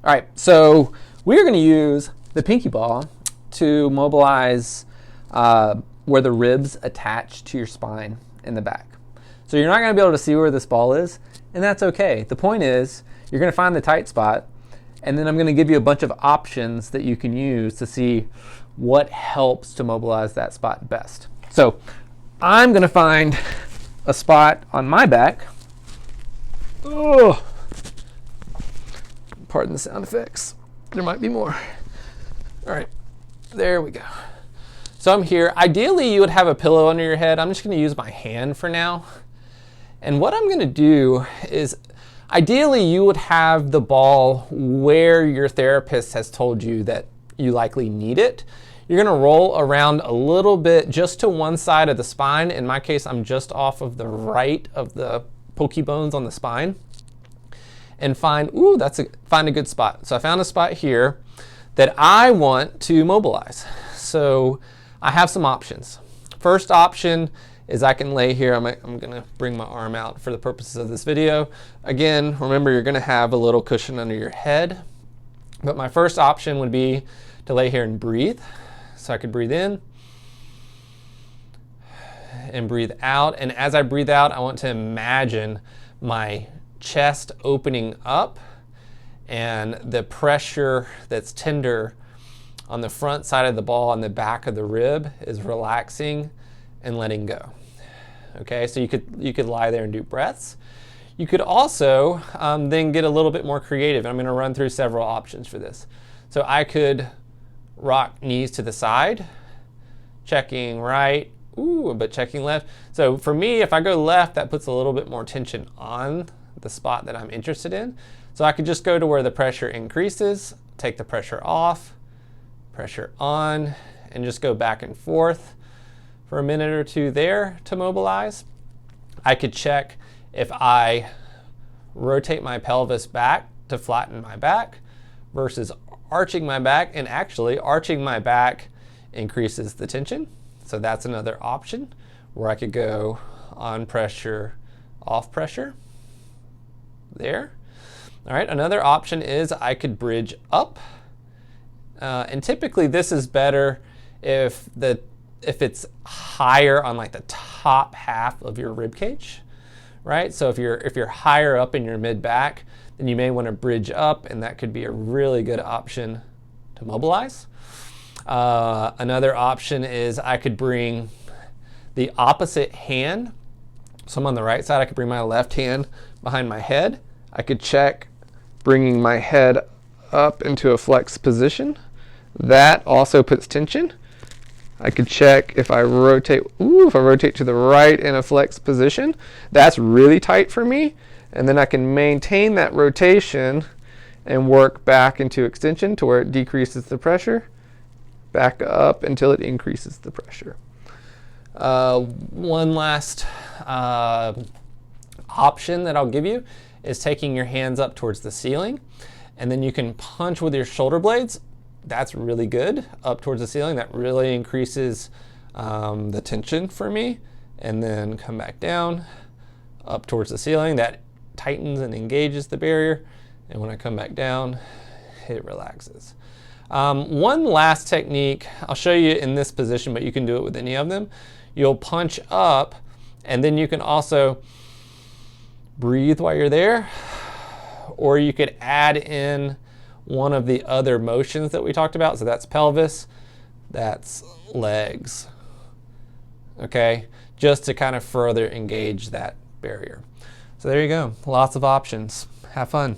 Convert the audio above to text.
All right, so we're going to use the pinky ball to mobilize where the ribs attach to your spine in the back. So you're not going to be able to see where this ball is, and that's okay. The point is you're going to find the tight spot, and then I'm going to give you a bunch of options that you can use to see what helps to mobilize that spot best. So I'm going to find a spot on my back. Oh, pardon the sound effects. There might be more. All right, there we go. So I'm here. Ideally, you would have a pillow under your head. I'm just going to use my hand for now. And what I'm going to do is, ideally, you would have the ball where your therapist has told you that you likely need it. You're going to roll around a little bit just to one side of the spine. In my case, I'm just off of the right of the pokey bones on the spine. And find a good spot. So I found a spot here that I want to mobilize. So I have some options. First option is I can lay here. I'm going to bring my arm out for the purposes of this video. Again, remember you're going to have a little cushion under your head. But my first option would be to lay here and breathe. So I could breathe in and breathe out. And as I breathe out, I want to imagine my chest opening up and the pressure that's tender on the front side of the ball on the back of the rib is relaxing and letting go. Okay, so you could lie there and do breaths. You could also then get a little bit more creative. I'm going to run through several options for this. So I could rock knees to the side, checking right, but checking left. So for me, if I go left, that puts a little bit more tension on the spot that I'm interested in. So I could just go to where the pressure increases, take the pressure off, pressure on, and just go back and forth for a minute or two there to mobilize. I could check if I rotate my pelvis back to flatten my back versus arching my back, and actually arching my back increases the tension. So that's another option where I could go on pressure, off pressure. There. All right, another option is I could bridge up. And typically this is better if it's higher on like the top half of your rib cage, right? So if you're higher up in your mid back, then you may want to bridge up, and that could be a really good option to mobilize. Another option is I could bring the opposite hand. So I'm on the right side, I could bring my left hand behind my head. I could check bringing my head up into a flex position. That also puts tension. I could check if I rotate to the right in a flex position. That's really tight for me. And then I can maintain that rotation and work back into extension to where it decreases the pressure, back up until it increases the pressure. One last option that I'll give you is taking your hands up towards the ceiling, and then you can punch with your shoulder blades. That's really good, up towards the ceiling. That really increases the tension for me. And then come back down, up towards the ceiling. That tightens and engages the barrier. And when I come back down, it relaxes. One last technique, I'll show you in this position, but you can do it with any of them. You'll punch up, and then you can also breathe while you're there, or you could add in one of the other motions that we talked about. So that's pelvis, that's legs, okay? Just to kind of further engage that barrier. So there you go, lots of options. Have fun.